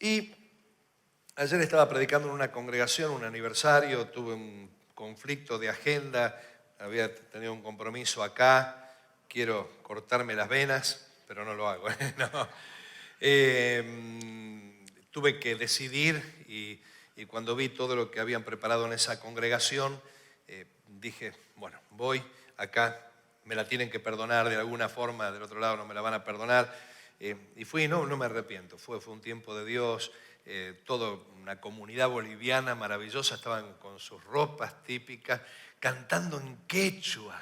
Y ayer estaba predicando en una congregación, un aniversario, tuve un conflicto de agenda, había tenido un compromiso acá, quiero cortarme las venas, pero no lo hago. No. Tuve que decidir y cuando vi todo lo que habían preparado en esa congregación, dije, bueno, voy acá, me la tienen que perdonar de alguna forma, del otro lado no me la van a perdonar. Y fui, no me arrepiento, fue un tiempo de Dios, toda una comunidad boliviana maravillosa, estaban con sus ropas típicas, cantando en quechua.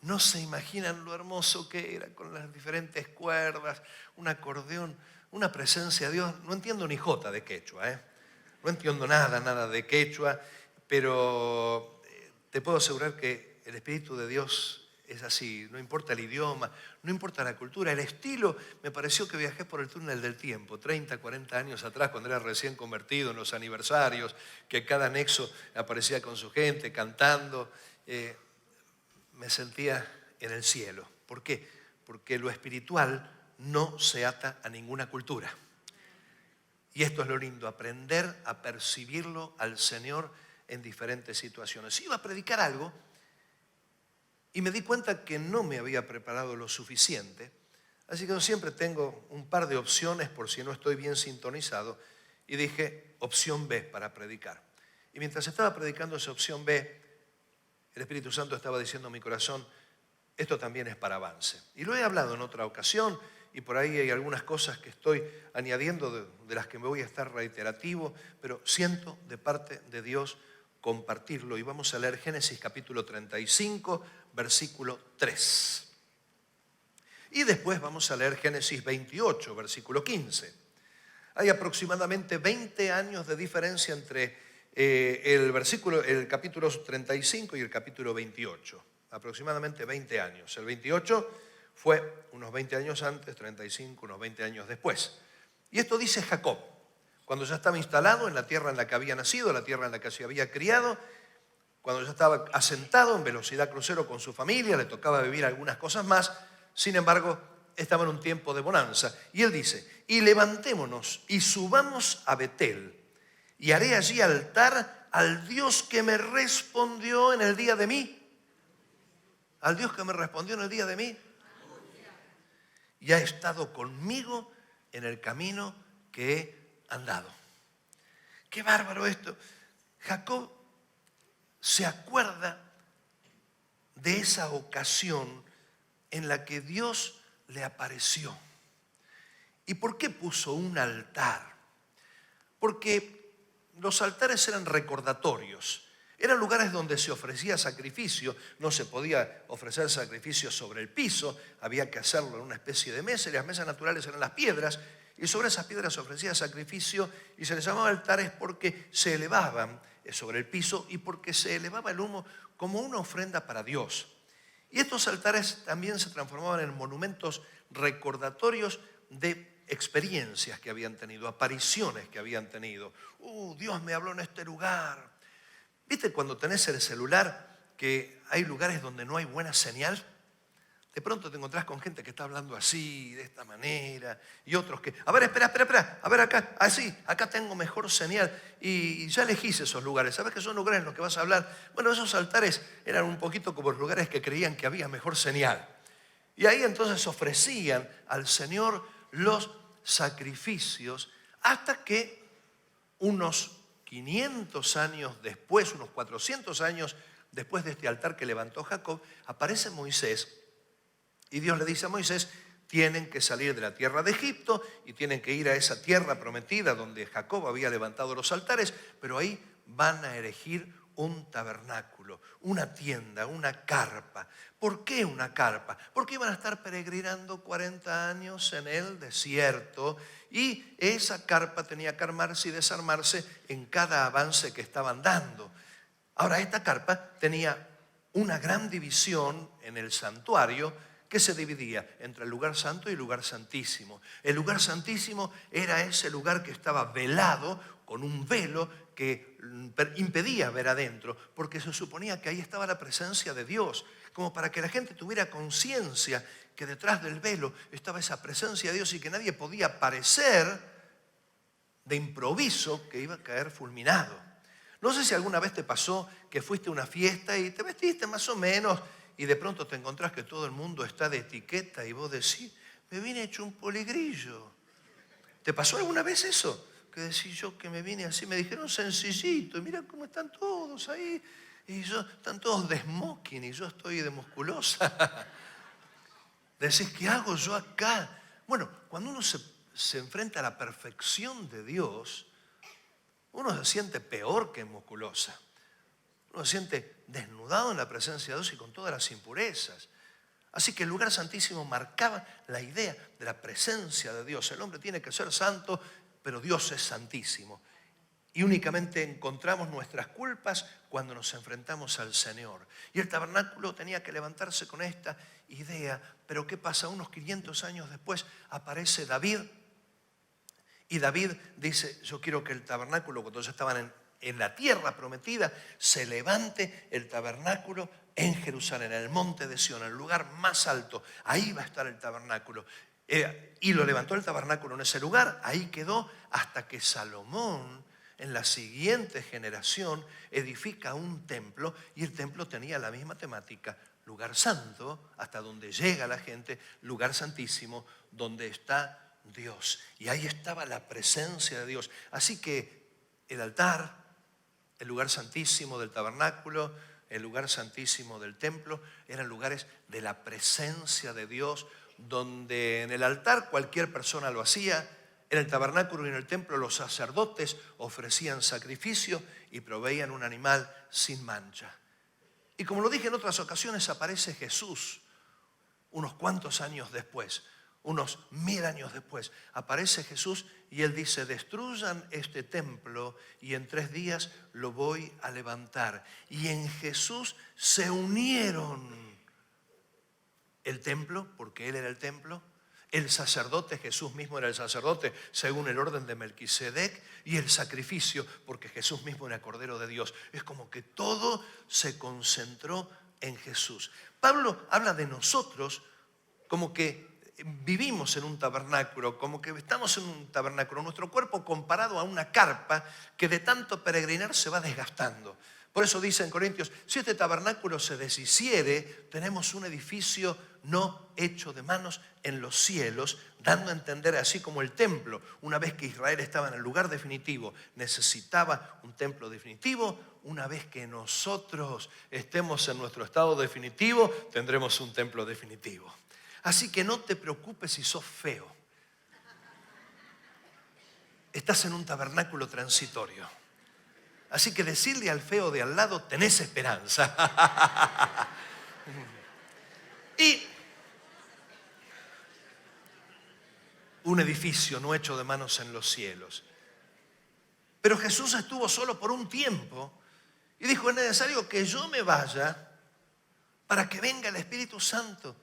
No se imaginan lo hermoso que era, con las diferentes cuerdas, un acordeón, una presencia de Dios. No entiendo ni jota de quechua, no entiendo nada de quechua, pero te puedo asegurar que el Espíritu de Dios es así, no importa el idioma, no importa la cultura, el estilo. Me pareció que viajé por el túnel del tiempo, 30, 40 años atrás, cuando era recién convertido, en los aniversarios, que cada anexo aparecía con su gente cantando. Me sentía en el cielo. ¿Por qué? Porque lo espiritual no se ata a ninguna cultura. Y esto es lo lindo, aprender a percibirlo al Señor en diferentes situaciones. Iba a predicar algo y me di cuenta que no me había preparado lo suficiente, así que yo siempre tengo un par de opciones por si no estoy bien sintonizado, y dije, opción B para predicar. Y mientras estaba predicando esa opción B, el Espíritu Santo estaba diciendo a mi corazón, esto también es para avance. Y lo he hablado en otra ocasión, y por ahí hay algunas cosas que estoy añadiendo de las que me voy a estar reiterativo, pero siento de parte de Dios compartirlo. Y vamos a leer Génesis capítulo 35, versículo 3. Y después vamos a leer Génesis 28, versículo 15. Hay aproximadamente 20 años de diferencia entre el capítulo 35 y el capítulo 28. Aproximadamente 20 años. El 28 fue unos 20 años antes, 35 unos 20 años después. Y esto dice Jacob, cuando ya estaba instalado en la tierra en la que había nacido, la tierra en la que se había criado, cuando ya estaba asentado en velocidad crucero con su familia, le tocaba vivir algunas cosas más, sin embargo, estaba en un tiempo de bonanza. Y él dice, y levantémonos y subamos a Betel, y haré allí altar al Dios que me respondió en el día de mí. Al Dios que me respondió en el día de mí. Y ha estado conmigo en el camino que he andado. Qué bárbaro esto. Jacob se acuerda de esa ocasión en la que Dios le apareció. ¿Y por qué puso un altar? Porque los altares eran recordatorios. Eran lugares donde se ofrecía sacrificio. No se podía ofrecer sacrificio sobre el piso, había que hacerlo en una especie de mesa, y las mesas naturales eran las piedras, y sobre esas piedras se ofrecía sacrificio, y se les llamaba altares porque se elevaban sobre el piso y porque se elevaba el humo como una ofrenda para Dios. Y estos altares también se transformaban en monumentos recordatorios de experiencias que habían tenido, apariciones que habían tenido. Dios me habló en este lugar. ¿Viste cuando tenés el celular que hay lugares donde no hay buena señal? De pronto te encontrás con gente que está hablando así, de esta manera, y otros que, a ver, espera, a ver acá, así, acá tengo mejor señal. Y ya elegís esos lugares. ¿Sabes qué son lugares en los que vas a hablar? Bueno, esos altares eran un poquito como los lugares que creían que había mejor señal. Y ahí entonces ofrecían al Señor los sacrificios hasta que unos 500 años después, unos 400 años después de este altar que levantó Jacob, aparece Moisés y Dios le dice a Moisés, tienen que salir de la tierra de Egipto y tienen que ir a esa tierra prometida donde Jacob había levantado los altares, pero ahí van a erigir un tabernáculo, una tienda, una carpa. ¿Por qué una carpa? Porque iban a estar peregrinando 40 años en el desierto y esa carpa tenía que armarse y desarmarse en cada avance que estaban dando. Ahora, esta carpa tenía una gran división en el santuario que se dividía entre el lugar santo y el lugar santísimo. El lugar santísimo era ese lugar que estaba velado con un velo que impedía ver adentro, porque se suponía que ahí estaba la presencia de Dios, como para que la gente tuviera conciencia que detrás del velo estaba esa presencia de Dios y que nadie podía aparecer de improviso que iba a caer fulminado. No sé si alguna vez te pasó que fuiste a una fiesta y te vestiste más o menos y de pronto te encontrás que todo el mundo está de etiqueta y vos decís, me vine hecho un poligrillo. ¿Te pasó alguna vez eso? Que decís, yo que me vine así, me dijeron sencillito, y mira cómo están todos ahí, están todos de smoking y yo estoy de musculosa. Decís, ¿qué hago yo acá? Bueno, cuando uno se enfrenta a la perfección de Dios, uno se siente peor que musculosa. Uno se siente desnudado en la presencia de Dios y con todas las impurezas. Así que el lugar santísimo marcaba la idea de la presencia de Dios. El hombre tiene que ser santo, pero Dios es santísimo. Y únicamente encontramos nuestras culpas cuando nos enfrentamos al Señor. Y el tabernáculo tenía que levantarse con esta idea. Pero ¿qué pasa? Unos 500 años después aparece David. Y David dice, yo quiero que el tabernáculo, cuando ya estaban en la tierra prometida, se levante el tabernáculo en Jerusalén, en el monte de Sión, en el lugar más alto. Ahí va a estar el tabernáculo. Y lo levantó el tabernáculo en ese lugar. Ahí quedó hasta que Salomón, en la siguiente generación, edifica un templo. Y el templo tenía la misma temática. Lugar santo, hasta donde llega la gente. Lugar santísimo, donde está Dios. Y ahí estaba la presencia de Dios. Así que el altar, el lugar santísimo del tabernáculo, el lugar santísimo del templo, eran lugares de la presencia de Dios, donde en el altar cualquier persona lo hacía, en el tabernáculo y en el templo los sacerdotes ofrecían sacrificio y proveían un animal sin mancha. Y como lo dije en otras ocasiones, aparece Jesús unos cuantos años después. Unos 1000 años después, aparece Jesús y Él dice, destruyan este templo y en 3 días lo voy a levantar. Y en Jesús se unieron el templo, porque Él era el templo, el sacerdote, Jesús mismo era el sacerdote, según el orden de Melquisedec, y el sacrificio, porque Jesús mismo era Cordero de Dios. Es como que todo se concentró en Jesús. Pablo habla de nosotros como que vivimos en un tabernáculo, como que estamos en un tabernáculo, nuestro cuerpo comparado a una carpa que de tanto peregrinar se va desgastando. Por eso dice en Corintios, si este tabernáculo se deshiciere, tenemos un edificio no hecho de manos en los cielos, dando a entender así como el templo, una vez que Israel estaba en el lugar definitivo, necesitaba un templo definitivo. Una vez que nosotros estemos en nuestro estado definitivo, tendremos un templo definitivo. Así que no te preocupes si sos feo. Estás en un tabernáculo transitorio. Así que decirle al feo de al lado, tenés esperanza. Y un edificio no hecho de manos en los cielos. Pero Jesús estuvo solo por un tiempo y dijo, es necesario que yo me vaya para que venga el Espíritu Santo,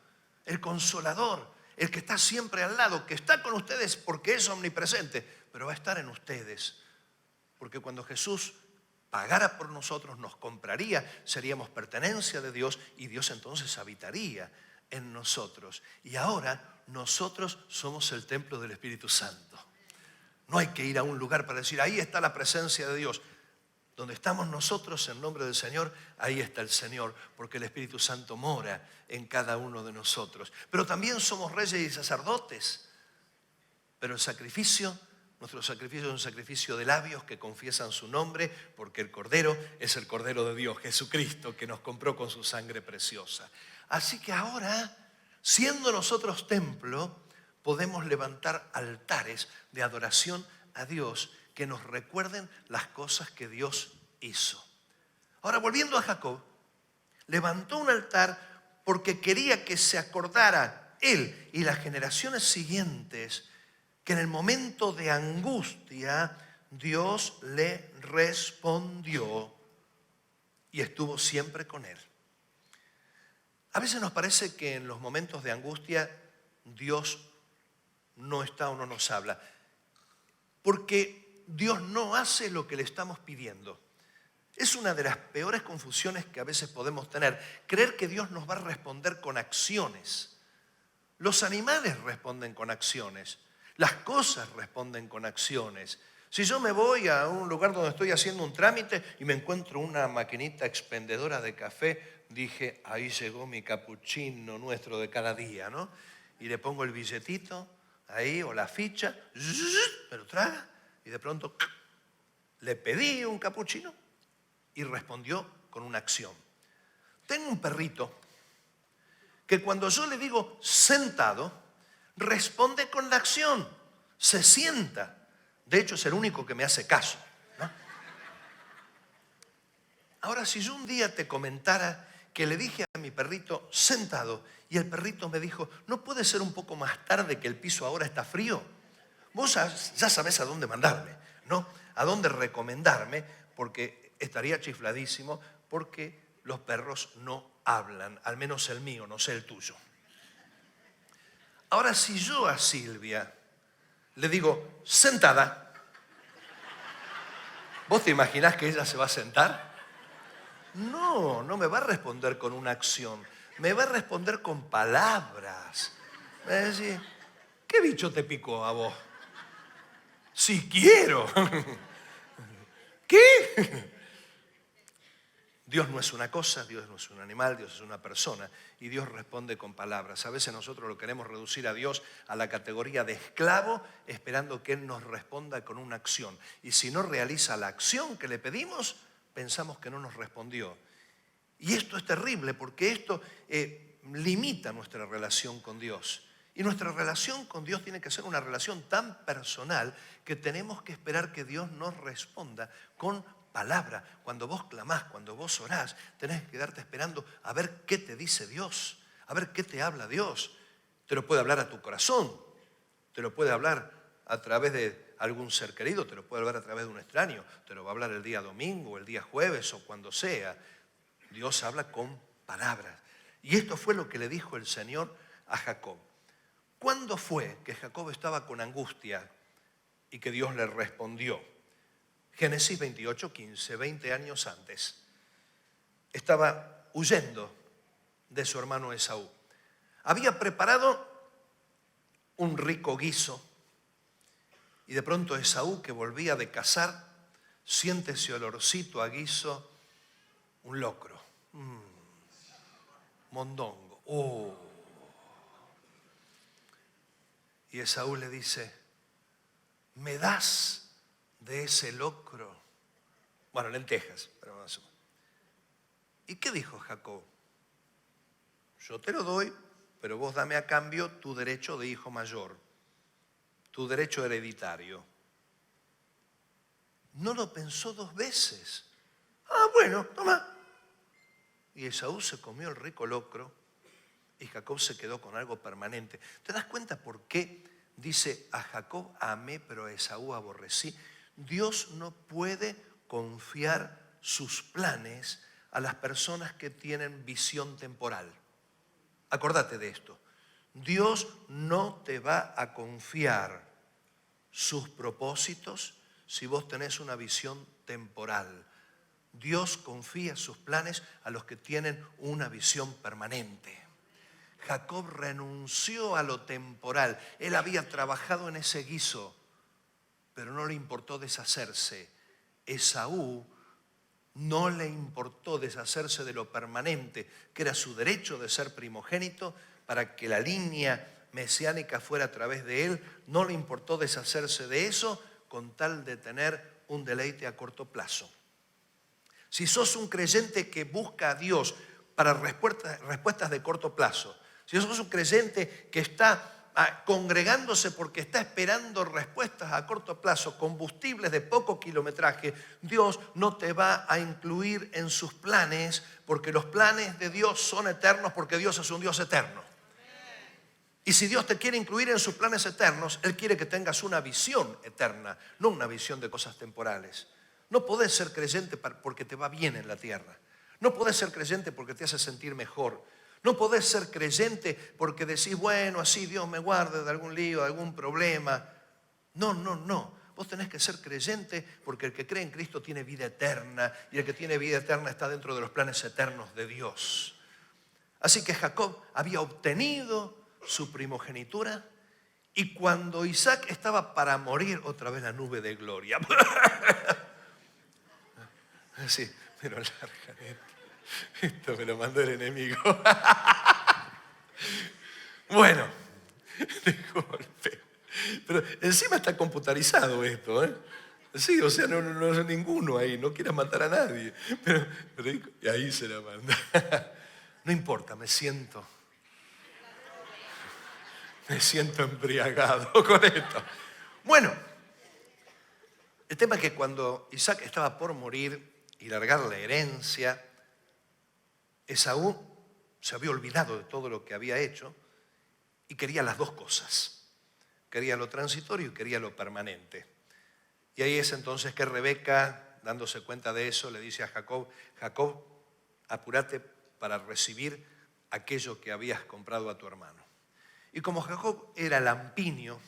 el Consolador, el que está siempre al lado, que está con ustedes porque es omnipresente, pero va a estar en ustedes. Porque cuando Jesús pagara por nosotros, nos compraría, seríamos pertenencia de Dios y Dios entonces habitaría en nosotros. Y ahora nosotros somos el templo del Espíritu Santo. No hay que ir a un lugar para decir, ahí está la presencia de Dios. Donde estamos nosotros en nombre del Señor, ahí está el Señor, porque el Espíritu Santo mora en cada uno de nosotros. Pero también somos reyes y sacerdotes. Pero el sacrificio, nuestro sacrificio es un sacrificio de labios que confiesan su nombre, porque el Cordero es el Cordero de Dios, Jesucristo, que nos compró con su sangre preciosa. Así que ahora, siendo nosotros templo, podemos levantar altares de adoración a Dios que nos recuerden las cosas que Dios hizo. Ahora, volviendo a Jacob, levantó un altar porque quería que se acordara él y las generaciones siguientes que en el momento de angustia Dios le respondió y estuvo siempre con él. A veces nos parece que en los momentos de angustia Dios no está o no nos habla, porque Dios no hace lo que le estamos pidiendo. Es una de las peores confusiones que a veces podemos tener, creer que Dios nos va a responder con acciones. Los animales responden con acciones, las cosas responden con acciones. Si yo me voy a un lugar donde estoy haciendo un trámite y me encuentro una maquinita expendedora de café, dije, ahí llegó mi capuchino nuestro de cada día, ¿no? Y le pongo el billetito ahí o la ficha, me lo traga y de pronto le pedí un capuchino y respondió con una acción. Tengo un perrito que cuando yo le digo sentado, responde con la acción, se sienta. De hecho, es el único que me hace caso, ¿no? Ahora, si yo un día te comentara que le dije a mi perrito sentado y el perrito me dijo, ¿no puede ser un poco más tarde que el piso ahora está frío? Vos ya sabés a dónde mandarme, ¿no? A dónde recomendarme, porque estaría chifladísimo, porque los perros no hablan, al menos el mío, no sé el tuyo. Ahora, si yo a Silvia le digo, sentada, ¿vos te imaginás que ella se va a sentar? No, no me va a responder con una acción, me va a responder con palabras. Me va a decir, ¿qué bicho te picó a vos? Si quiero. ¿Qué? Dios no es una cosa, Dios no es un animal, Dios es una persona y Dios responde con palabras. A veces nosotros lo queremos reducir a Dios a la categoría de esclavo, esperando que Él nos responda con una acción. Y si no realiza la acción que le pedimos, pensamos que no nos respondió. Y esto es terrible porque esto limita nuestra relación con Dios. Y nuestra relación con Dios tiene que ser una relación tan personal que tenemos que esperar que Dios nos responda con palabra. Cuando vos clamás, cuando vos orás, tenés que quedarte esperando a ver qué te dice Dios, a ver qué te habla Dios. Te lo puede hablar a tu corazón, te lo puede hablar a través de algún ser querido, te lo puede hablar a través de un extraño, te lo va a hablar el día domingo, el día jueves o cuando sea. Dios habla con palabras. Y esto fue lo que le dijo el Señor a Jacob. ¿Cuándo fue que Jacob estaba con angustia y que Dios le respondió? Génesis 28:15, 20 años antes. Estaba huyendo de su hermano Esaú. Había preparado un rico guiso y de pronto Esaú, que volvía de cazar, siente ese olorcito a guiso, un locro, mondongo. Y Esaú le dice, ¿me das de ese locro? Bueno, lentejas, pero más o menos. ¿Y qué dijo Jacob? Yo te lo doy, pero vos dame a cambio tu derecho de hijo mayor, tu derecho hereditario. No lo pensó dos veces. Bueno, toma. Y Esaú se comió el rico locro y Jacob se quedó con algo permanente. ¿Te das cuenta por qué dice a Jacob amé, pero a Esaú aborrecí? Dios no puede confiar sus planes a las personas que tienen visión temporal. Acordate de esto. Dios no te va a confiar sus propósitos si vos tenés una visión temporal. Dios confía sus planes a los que tienen una visión permanente. Jacob renunció a lo temporal. Él había trabajado en ese guiso, pero no le importó deshacerse. Esaú no le importó deshacerse de lo permanente, que era su derecho de ser primogénito, para que la línea mesiánica fuera a través de él. No le importó deshacerse de eso con tal de tener un deleite a corto plazo. Si sos un creyente que busca a Dios para respuestas de corto plazo, si sos un creyente que está congregándose porque está esperando respuestas a corto plazo, combustibles de poco kilometraje, Dios no te va a incluir en sus planes, porque los planes de Dios son eternos, porque Dios es un Dios eterno. Y si Dios te quiere incluir en sus planes eternos, Él quiere que tengas una visión eterna, no una visión de cosas temporales. No podés ser creyente porque te va bien en la tierra. No podés ser creyente porque te hace sentir mejor. No podés ser creyente porque decís, bueno, así Dios me guarde de algún lío, de algún problema. No. Vos tenés que ser creyente porque el que cree en Cristo tiene vida eterna y el que tiene vida eterna está dentro de los planes eternos de Dios. Así que Jacob había obtenido su primogenitura Y cuando Isaac estaba para morir, otra vez la nube de gloria. Así, pero larga. Esto me lo mandó el enemigo. Bueno, de golpe. Pero encima está computarizado esto, ¿eh? Sí, o sea, no es ninguno ahí, no quieras matar a nadie. Pero y ahí se la manda. No importa, me siento embriagado con esto. Bueno, el tema es que cuando Isaac estaba por morir y largar la herencia, Esaú se había olvidado de todo lo que había hecho y quería las dos cosas. Quería lo transitorio y quería lo permanente. Y ahí es entonces que Rebeca, dándose cuenta de eso, le dice a Jacob: Jacob, apúrate para recibir aquello que habías comprado a tu hermano. Y como Jacob era lampiño,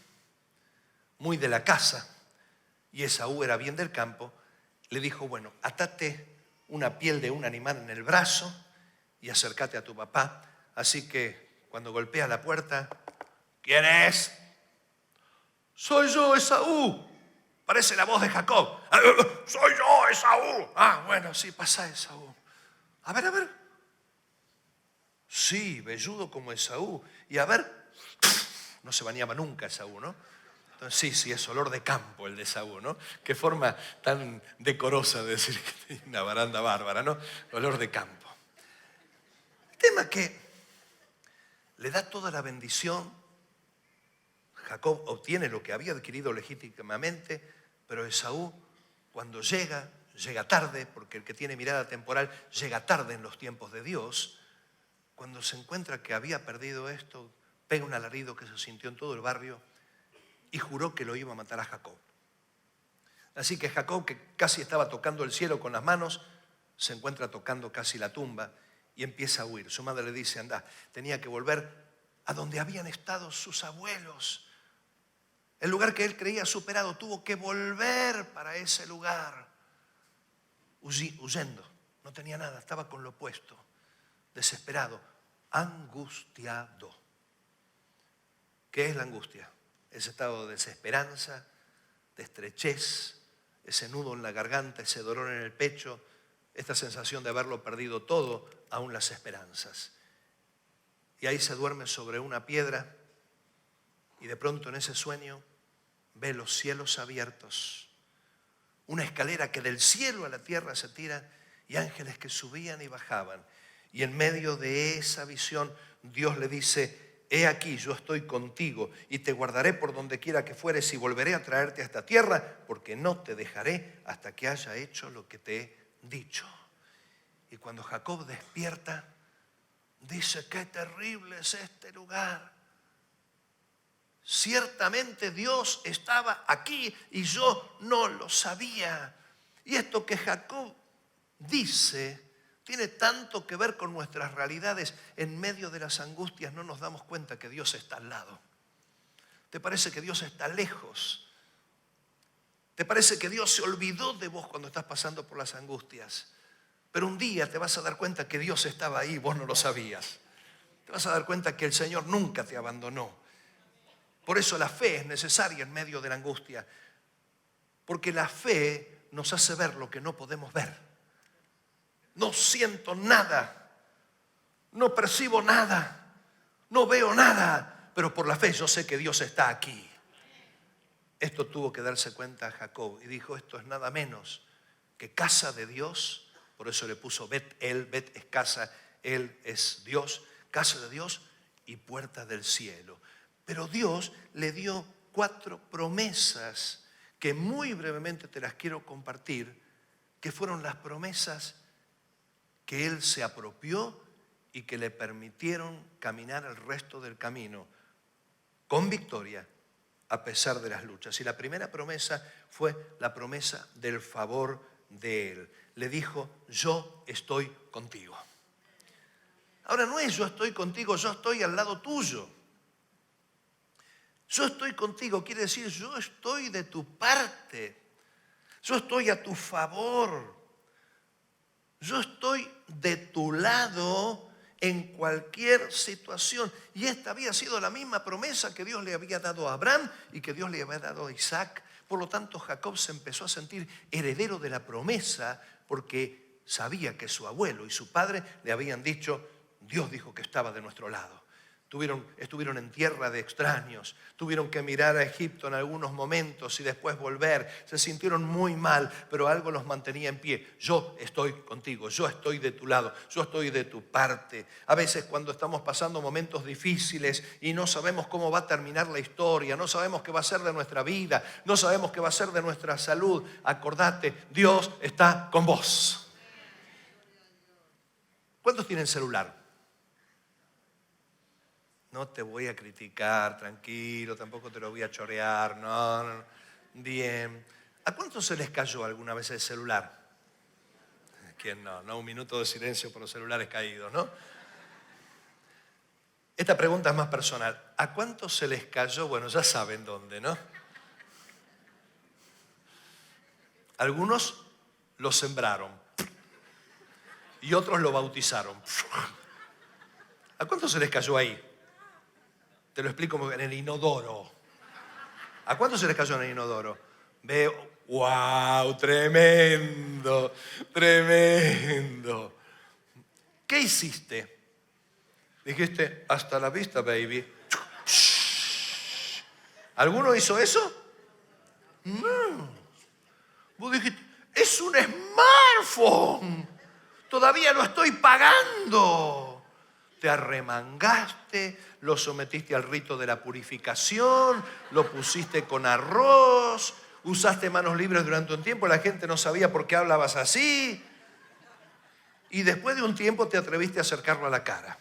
muy de la casa, y Esaú era bien del campo, le dijo: bueno, atate una piel de un animal en el brazo y acércate a tu papá. Así que cuando golpea la puerta, ¿quién es? Soy yo, Esaú. Parece la voz de Jacob. Soy yo, Esaú. Ah, bueno, sí, pasa, Esaú. A ver. Sí, velludo como Esaú. Y a ver, no se bañaba nunca Esaú, ¿no? Entonces, sí, es olor de campo el de Esaú, ¿no? Qué forma tan decorosa de decir que tiene una baranda bárbara, ¿no? Olor de campo. El tema es que le da toda la bendición. Jacob obtiene lo que había adquirido legítimamente, pero Esaú, cuando llega tarde, porque el que tiene mirada temporal llega tarde en los tiempos de Dios. Cuando se encuentra que había perdido esto, pega un alarido que se sintió en todo el barrio y juró que lo iba a matar a Jacob. Así que Jacob, que casi estaba tocando el cielo con las manos, se encuentra tocando casi la tumba y empieza a huir. Su madre le dice: anda, tenía que volver a donde habían estado sus abuelos. El lugar que él creía superado, tuvo que volver para ese lugar. Huyendo, no tenía nada, estaba con lo opuesto, desesperado, angustiado. ¿Qué es la angustia? Ese estado de desesperanza, de estrechez, ese nudo en la garganta, ese dolor en el pecho, esta sensación de haberlo perdido todo, aún las esperanzas. Y ahí se duerme sobre una piedra y de pronto en ese sueño ve los cielos abiertos, una escalera que del cielo a la tierra se tira y ángeles que subían y bajaban. Y en medio de esa visión Dios le dice: he aquí, yo estoy contigo y te guardaré por donde quiera que fueres y volveré a traerte a esta tierra, porque no te dejaré hasta que haya hecho lo que te he dicho. Y cuando Jacob despierta, dice: qué terrible es este lugar. Ciertamente Dios estaba aquí y yo no lo sabía. Y esto que Jacob dice tiene tanto que ver con nuestras realidades. En medio de las angustias no nos damos cuenta que Dios está al lado. ¿Te parece que Dios está lejos? ¿Te parece que Dios se olvidó de vos cuando estás pasando por las angustias? Pero un día te vas a dar cuenta que Dios estaba ahí, vos no lo sabías. Te vas a dar cuenta que el Señor nunca te abandonó. Por eso la fe es necesaria en medio de la angustia. Porque la fe nos hace ver lo que no podemos ver. No siento nada, no percibo nada, no veo nada, pero por la fe yo sé que Dios está aquí. Esto tuvo que darse cuenta Jacob y dijo: esto es nada menos que casa de Dios. Por eso le puso Bet-El. Bet es casa, Él es Dios, casa de Dios y puerta del cielo. Pero Dios le dio 4 promesas que muy brevemente te las quiero compartir, que fueron las promesas que Él se apropió y que le permitieron caminar el resto del camino con victoria a pesar de las luchas. Y la primera promesa fue la promesa del favor de Él. Le dijo: yo estoy contigo. Ahora no es yo estoy contigo, yo estoy al lado tuyo. Yo estoy contigo quiere decir yo estoy de tu parte. Yo estoy a tu favor. Yo estoy de tu lado en cualquier situación. Y esta había sido la misma promesa que Dios le había dado a Abraham y que Dios le había dado a Isaac. Por lo tanto, Jacob se empezó a sentir heredero de la promesa porque sabía que su abuelo y su padre le habían dicho, Dios dijo que estaba de nuestro lado. Estuvieron en tierra de extraños, tuvieron que mirar a Egipto en algunos momentos y después volver. Se sintieron muy mal, pero algo los mantenía en pie. Yo estoy contigo, yo estoy de tu lado, yo estoy de tu parte. A veces cuando estamos pasando momentos difíciles y no sabemos cómo va a terminar la historia, no sabemos qué va a ser de nuestra vida, no sabemos qué va a ser de nuestra salud, acordate, Dios está con vos. ¿Cuántos tienen celular? No te voy a criticar, tranquilo, tampoco te lo voy a chorear, no. Bien. ¿A cuántos se les cayó alguna vez el celular? ¿Quién no? No, un minuto de silencio por los celulares caídos, ¿no? Esta pregunta es más personal. ¿A cuántos se les cayó? Bueno, ya saben dónde, ¿no? Algunos lo sembraron y otros lo bautizaron. ¿A cuántos se les cayó ahí? Te lo explico en el inodoro. ¿A cuántos se les cayó en el inodoro? Veo, wow, tremendo, tremendo. ¿Qué hiciste? Dijiste, hasta la vista, baby. ¿Alguno hizo eso? No. Vos dijiste, es un smartphone. Todavía lo estoy pagando. Te arremangaste, lo sometiste al rito de la purificación, lo pusiste con arroz, usaste manos libres durante un tiempo, la gente no sabía por qué hablabas así. Y después de un tiempo te atreviste a acercarlo a la cara.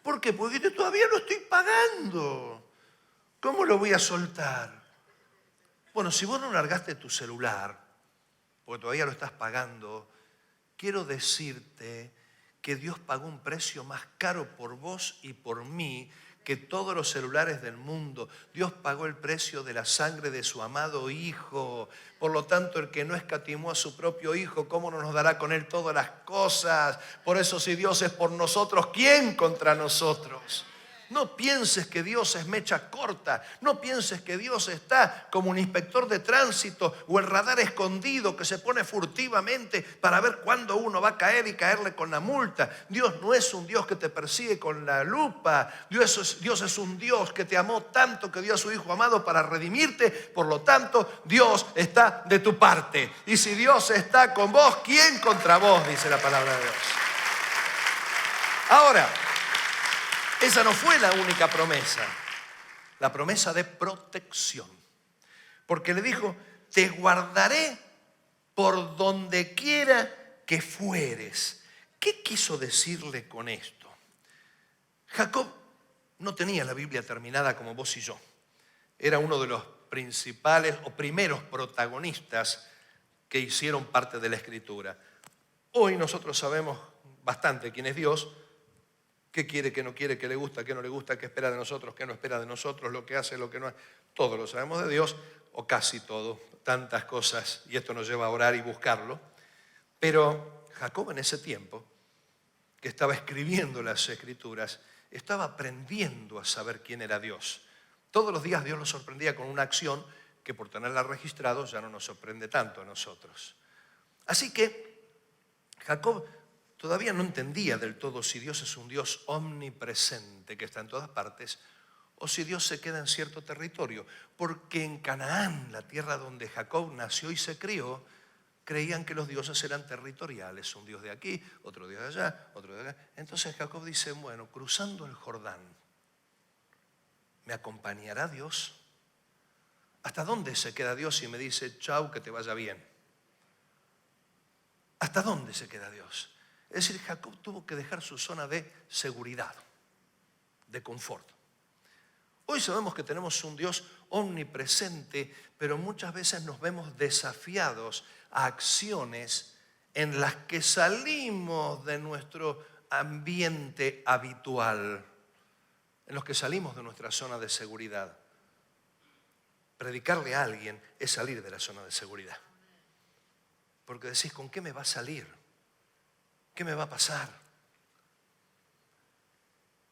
¿Por qué? Porque todavía lo estoy pagando. ¿Cómo lo voy a soltar? Bueno, si vos no largaste tu celular, porque todavía lo estás pagando, quiero decirte que Dios pagó un precio más caro por vos y por mí que todos los celulares del mundo. Dios pagó el precio de la sangre de su amado Hijo. Por lo tanto, el que no escatimó a su propio Hijo, ¿cómo no nos dará con Él todas las cosas? Por eso, si Dios es por nosotros, ¿quién contra nosotros? No pienses que Dios es mecha corta. No pienses que Dios está como un inspector de tránsito o el radar escondido que se pone furtivamente para ver cuándo uno va a caer y caerle con la multa. Dios no es un Dios que te persigue con la lupa. Dios es un Dios que te amó tanto que dio a su Hijo amado para redimirte. Por lo tanto, Dios está de tu parte. Y si Dios está con vos, ¿quién contra vos? Dice la palabra de Dios. Ahora, esa no fue la única promesa, la promesa de protección. Porque le dijo, te guardaré por donde quiera que fueres. ¿Qué quiso decirle con esto? Jacob no tenía la Biblia terminada como vos y yo. Era uno de los principales o primeros protagonistas que hicieron parte de la Escritura. Hoy nosotros sabemos bastante quién es Dios, qué quiere, qué no quiere, qué le gusta, qué no le gusta, qué espera de nosotros, qué no espera de nosotros, lo que hace, lo que no hace. Todo lo sabemos de Dios, o casi todo, tantas cosas, y esto nos lleva a orar y buscarlo. Pero Jacob en ese tiempo, que estaba escribiendo las Escrituras, estaba aprendiendo a saber quién era Dios. Todos los días Dios nos sorprendía con una acción que por tenerla registrado ya no nos sorprende tanto a nosotros. Así que Jacob todavía no entendía del todo si Dios es un Dios omnipresente que está en todas partes o si Dios se queda en cierto territorio. Porque en Canaán, la tierra donde Jacob nació y se crió, creían que los dioses eran territoriales. Un dios de aquí, otro dios de allá, otro de acá. Entonces Jacob dice, bueno, cruzando el Jordán, ¿me acompañará Dios? ¿Hasta dónde se queda Dios y me dice, chau, que te vaya bien? ¿Hasta dónde se queda Dios? Es decir, Jacob tuvo que dejar su zona de seguridad, de confort. Hoy sabemos que tenemos un Dios omnipresente, pero muchas veces nos vemos desafiados a acciones en las que salimos de nuestro ambiente habitual, en los que salimos de nuestra zona de seguridad. Predicarle a alguien es salir de la zona de seguridad. Porque decís, ¿con qué me va a salir? ¿Qué me va a pasar?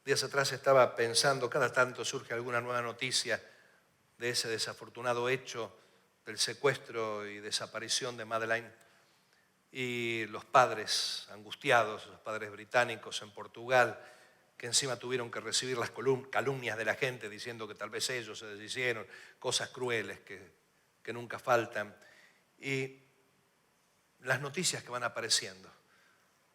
Días atrás estaba pensando, cada tanto surge alguna nueva noticia de ese desafortunado hecho del secuestro y desaparición de Madeleine. Y los padres angustiados, los padres británicos en Portugal, que encima tuvieron que recibir las calumnias de la gente diciendo que tal vez ellos se deshicieron, cosas crueles que nunca faltan. Y las noticias que van apareciendo.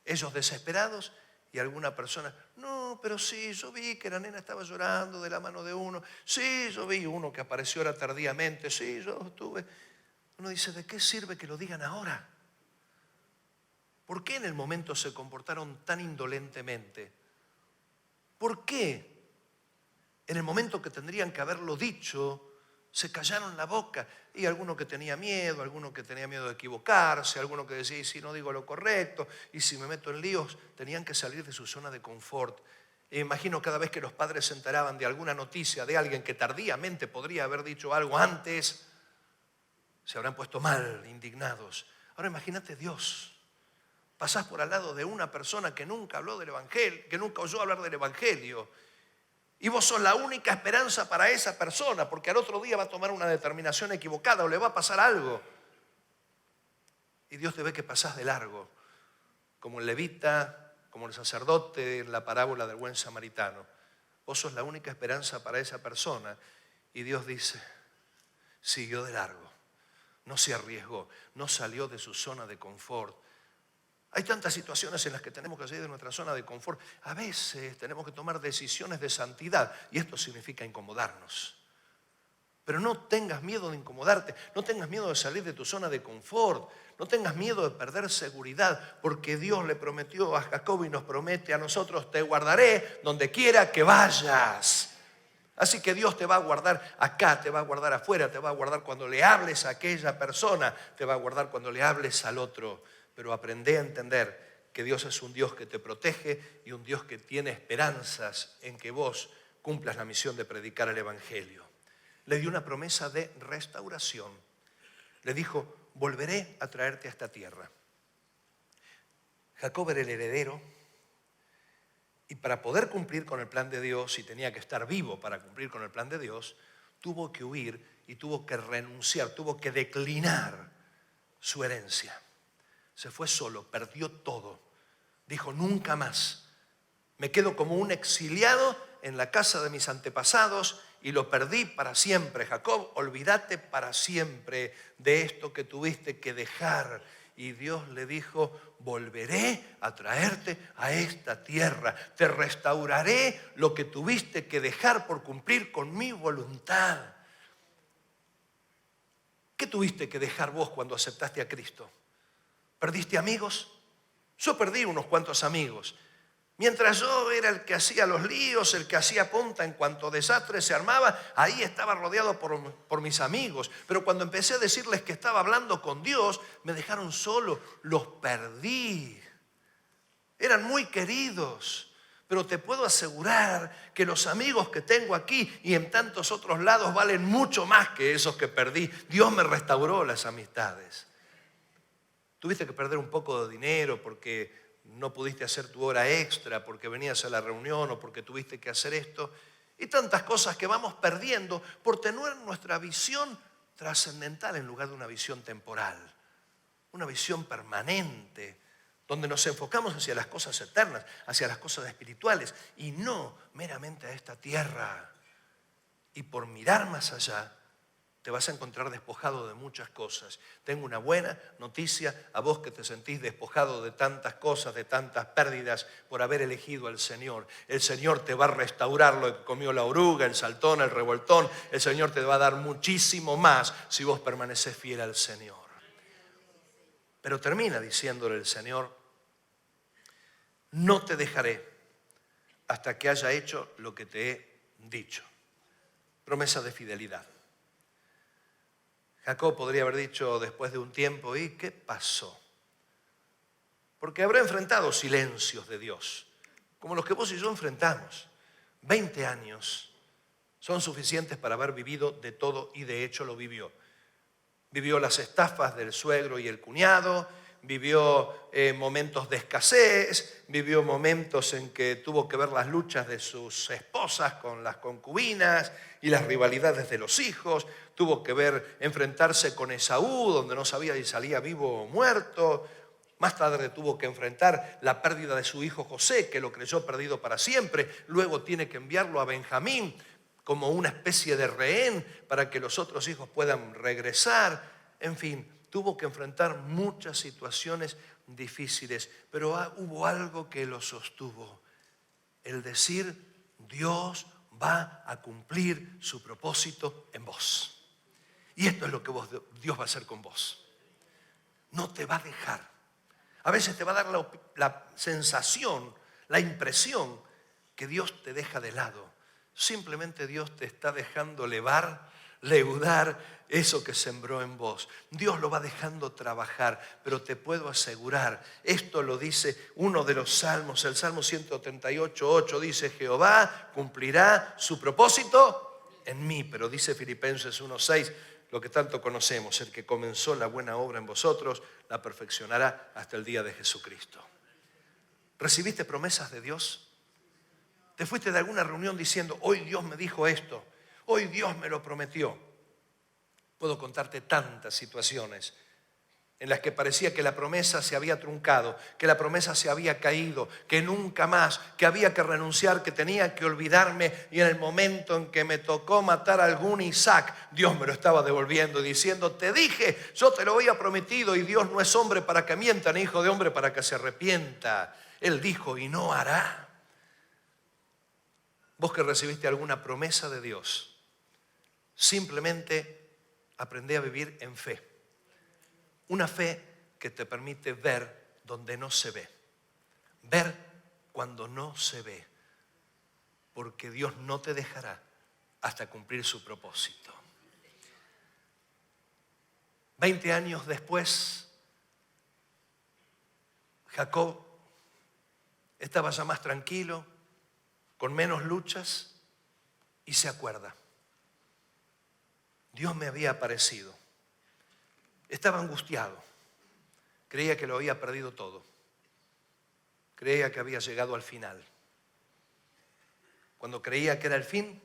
Ellos desesperados y alguna persona, no, pero sí, yo vi que la nena estaba llorando de la mano de uno. Sí, yo vi uno que apareció ahora tardíamente. Sí, yo estuve. Uno dice, ¿de qué sirve que lo digan ahora? ¿Por qué en el momento se comportaron tan indolentemente? ¿Por qué en el momento que tendrían que haberlo dicho se callaron la boca? Y alguno que tenía miedo, alguno que tenía miedo de equivocarse, alguno que decía, y si no digo lo correcto, y si me meto en líos, tenían que salir de su zona de confort. E imagino cada vez que los padres se enteraban de alguna noticia de alguien que tardíamente podría haber dicho algo antes, se habrán puesto mal, indignados. Ahora imagínate Dios. Pasás por al lado de una persona que nunca habló del Evangelio, que nunca oyó hablar del Evangelio. Y vos sos la única esperanza para esa persona, porque al otro día va a tomar una determinación equivocada o le va a pasar algo. Y Dios te ve que pasás de largo, como el levita, como el sacerdote en la parábola del buen samaritano. Vos sos la única esperanza para esa persona. Y Dios dice, siguió de largo, no se arriesgó, no salió de su zona de confort. Hay tantas situaciones en las que tenemos que salir de nuestra zona de confort. A veces tenemos que tomar decisiones de santidad y esto significa incomodarnos. Pero no tengas miedo de incomodarte, no tengas miedo de salir de tu zona de confort, no tengas miedo de perder seguridad, porque Dios le prometió a Jacob y nos promete a nosotros, te guardaré donde quiera que vayas. Así que Dios te va a guardar acá, te va a guardar afuera, te va a guardar cuando le hables a aquella persona, te va a guardar cuando le hables al otro. Pero aprende a entender que Dios es un Dios que te protege y un Dios que tiene esperanzas en que vos cumplas la misión de predicar el Evangelio. Le dio una promesa de restauración. Le dijo, volveré a traerte a esta tierra. Jacob era el heredero y para poder cumplir con el plan de Dios, y tenía que estar vivo para cumplir con el plan de Dios, tuvo que huir y tuvo que renunciar, tuvo que declinar su herencia. Se fue solo, perdió todo. Dijo, nunca más. Me quedo como un exiliado en la casa de mis antepasados y lo perdí para siempre. Jacob, olvídate para siempre de esto que tuviste que dejar. Y Dios le dijo, volveré a traerte a esta tierra. Te restauraré lo que tuviste que dejar por cumplir con mi voluntad. ¿Qué tuviste que dejar vos cuando aceptaste a Cristo? ¿Perdiste amigos? Yo perdí unos cuantos amigos. Mientras yo era el que hacía los líos, el que hacía punta en cuanto desastre se armaba, ahí estaba rodeado por mis amigos. Pero cuando empecé a decirles que estaba hablando con Dios, me dejaron solo, los perdí. Eran muy queridos, pero te puedo asegurar que los amigos que tengo aquí y en tantos otros lados valen mucho más que esos que perdí. Dios me restauró las amistades. Tuviste que perder un poco de dinero porque no pudiste hacer tu hora extra, porque venías a la reunión o porque tuviste que hacer esto. Y tantas cosas que vamos perdiendo por tener nuestra visión trascendental en lugar de una visión temporal. Una visión permanente, donde nos enfocamos hacia las cosas eternas, hacia las cosas espirituales y no meramente a esta tierra. Y por mirar más allá, te vas a encontrar despojado de muchas cosas. Tengo una buena noticia a vos que te sentís despojado de tantas cosas, de tantas pérdidas por haber elegido al Señor. El Señor te va a restaurar lo que comió la oruga, el saltón, el revoltón. El Señor te va a dar muchísimo más si vos permaneces fiel al Señor. Pero termina diciéndole el Señor, no te dejaré hasta que haya hecho lo que te he dicho. Promesa de fidelidad. Jacob podría haber dicho después de un tiempo, ¿y qué pasó? Porque habrá enfrentado silencios de Dios, como los que vos y yo enfrentamos. 20 años son suficientes para haber vivido de todo y de hecho lo vivió. Vivió las estafas del suegro y el cuñado, vivió momentos de escasez, vivió momentos en que tuvo que ver las luchas de sus esposas con las concubinas y las rivalidades de los hijos, tuvo que ver enfrentarse con Esaú, donde no sabía si salía vivo o muerto. Más tarde tuvo que enfrentar la pérdida de su hijo José, que lo creyó perdido para siempre. Luego tiene que enviarlo a Benjamín como una especie de rehén para que los otros hijos puedan regresar. En fin, tuvo que enfrentar muchas situaciones difíciles, pero hubo algo que lo sostuvo. El decir, Dios va a cumplir su propósito en vos. Y esto es lo que Dios va a hacer con vos. No te va a dejar. A veces te va a dar la sensación, la impresión que Dios te deja de lado. Simplemente Dios te está dejando leudar eso que sembró en vos. Dios lo va dejando trabajar, pero te puedo asegurar, esto lo dice uno de los salmos, el Salmo 138:8, dice: Jehová cumplirá su propósito en mí. Pero dice Filipenses 1:6, lo que tanto conocemos: el que comenzó la buena obra en vosotros la perfeccionará hasta el día de Jesucristo. ¿Recibiste promesas de Dios? ¿Te fuiste de alguna reunión diciendo: hoy Dios me dijo esto, hoy Dios me lo prometió? Puedo contarte tantas situaciones en las que parecía que la promesa se había truncado, que la promesa se había caído, que nunca más, que había que renunciar, que tenía que olvidarme, y en el momento en que me tocó matar a algún Isaac, Dios me lo estaba devolviendo diciendo: te dije, yo te lo había prometido, y Dios no es hombre para que mienta, ni hijo de hombre para que se arrepienta. Él dijo y no hará. Vos que recibiste alguna promesa de Dios, simplemente aprendé a vivir en fe. Una fe que te permite ver donde no se ve. Ver cuando no se ve. Porque Dios no te dejará hasta cumplir su propósito. 20 años después, Jacob estaba ya más tranquilo, con menos luchas, y se acuerda: Dios me había aparecido. Estaba angustiado, creía que lo había perdido todo, creía que había llegado al final. Cuando creía que era el fin,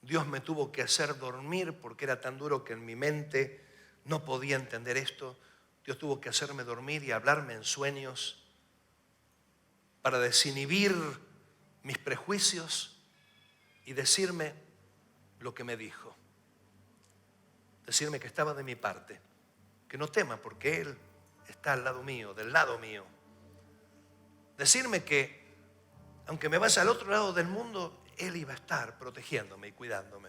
Dios me tuvo que hacer dormir, porque era tan duro que en mi mente no podía entender esto. Dios tuvo que hacerme dormir y hablarme en sueños para desinhibir mis prejuicios y decirme lo que me dijo. Decirme que estaba de mi parte, que no tema porque Él está al lado mío, del lado mío. Decirme que aunque me vaya al otro lado del mundo, Él iba a estar protegiéndome y cuidándome.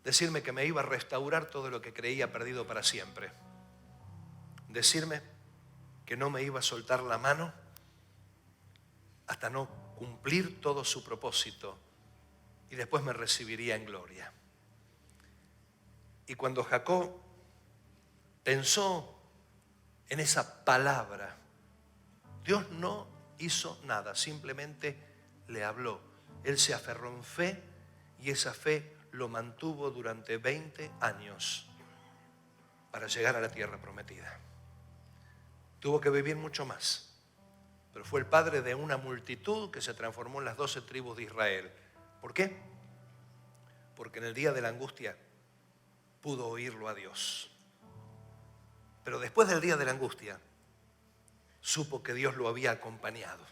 Decirme que me iba a restaurar todo lo que creía perdido para siempre. Decirme que no me iba a soltar la mano hasta no cumplir todo su propósito, y después me recibiría en gloria. Y cuando Jacob pensó en esa palabra, Dios no hizo nada, simplemente le habló. Él se aferró en fe, y esa fe lo mantuvo durante 20 años para llegar a la tierra prometida. Tuvo que vivir mucho más, pero fue el padre de una multitud que se transformó en las 12 tribus de Israel. ¿Por qué? Porque en el día de la angustia pudo oírlo a Dios. Pero después del día de la angustia, supo que Dios lo había acompañado.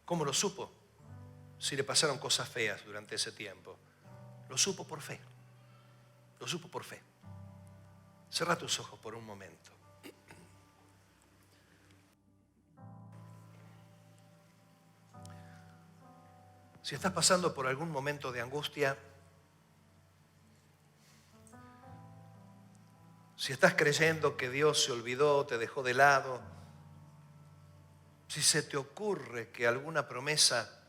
¿Cómo lo supo? Si le pasaron cosas feas durante ese tiempo. Lo supo por fe. Lo supo por fe. Cerra tus ojos por un momento. Si estás pasando por algún momento de angustia, si estás creyendo que Dios se olvidó, te dejó de lado, si se te ocurre que alguna promesa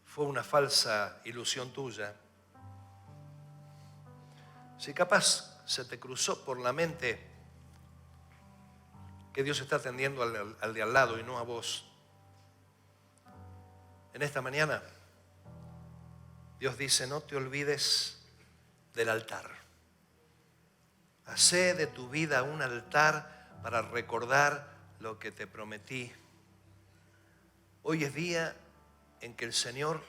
fue una falsa ilusión tuya, si capaz se te cruzó por la mente que Dios está atendiendo al de al lado y no a vos, en esta mañana Dios dice: no te olvides del altar. Hacé de tu vida un altar para recordar lo que te prometí. Hoy es día en que el Señor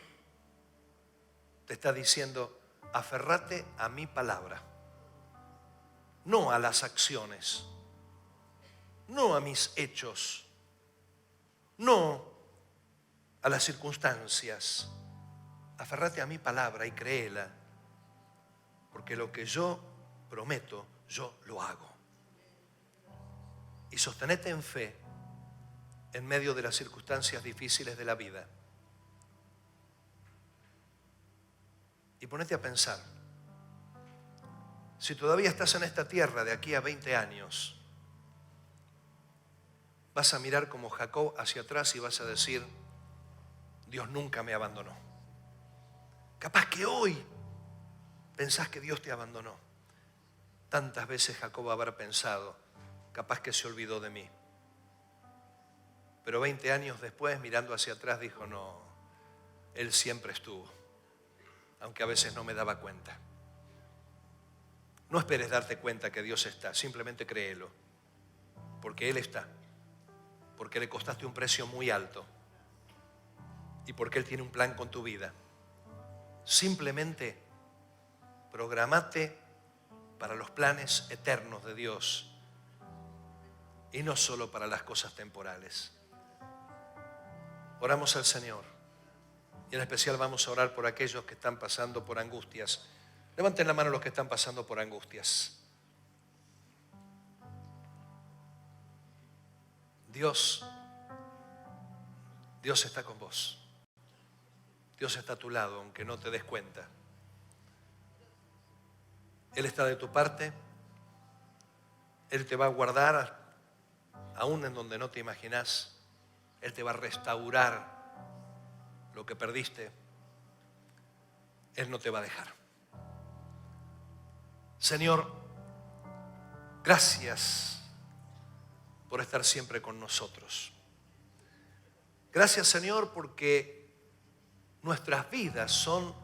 te está diciendo, aferrate a mi palabra, no a las acciones, no a mis hechos, no a las circunstancias. Aferrate a mi palabra y créela, porque lo que yo prometo, yo lo hago. Y sostenete en fe en medio de las circunstancias difíciles de la vida. Y ponete a pensar, si todavía estás en esta tierra de aquí a 20 años, vas a mirar como Jacob hacia atrás y vas a decir, Dios nunca me abandonó. Capaz que hoy pensás que Dios te abandonó. Tantas veces Jacob habrá pensado, capaz que se olvidó de mí. Pero 20 años después, mirando hacia atrás, dijo, no, Él siempre estuvo, aunque a veces no me daba cuenta. No esperes darte cuenta que Dios está, simplemente créelo, porque Él está, porque le costaste un precio muy alto y porque Él tiene un plan con tu vida. Simplemente programate para los planes eternos de Dios y no solo para las cosas temporales. Oramos al Señor y en especial vamos a orar por aquellos que están pasando por angustias. Levanten la mano los que están pasando por angustias. Dios está con vos. Dios está a tu lado, aunque no te des cuenta. Él está de tu parte. Él te va a guardar aún en donde no te imaginás. Él te va a restaurar lo que perdiste. Él no te va a dejar. Señor, gracias por estar siempre con nosotros. Gracias, Señor, porque nuestras vidas son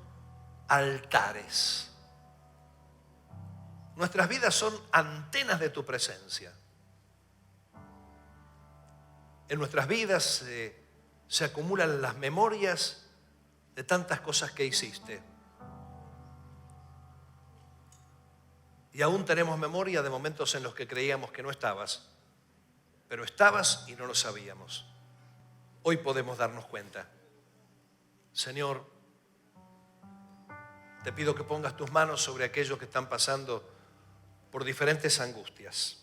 altares. Nuestras vidas son antenas de tu presencia. En nuestras vidas se acumulan las memorias de tantas cosas que hiciste. Y aún tenemos memoria de momentos en los que creíamos que no estabas, pero estabas y no lo sabíamos. Hoy podemos darnos cuenta. Señor, te pido que pongas tus manos sobre aquellos que están pasando por diferentes angustias.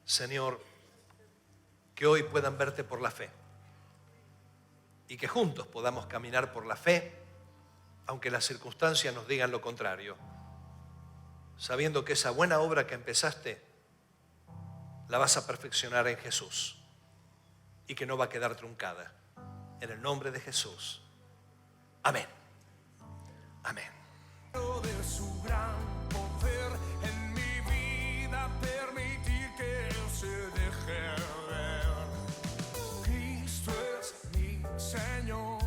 Señor, que hoy puedan verte por la fe y que juntos podamos caminar por la fe, aunque las circunstancias nos digan lo contrario, sabiendo que esa buena obra que empezaste la vas a perfeccionar en Jesús y que no va a quedar truncada. En el nombre de Jesús. Amén. Amén. De su gran poder en mi vida, permitir que Él se deje ver. Cristo es mi Señor.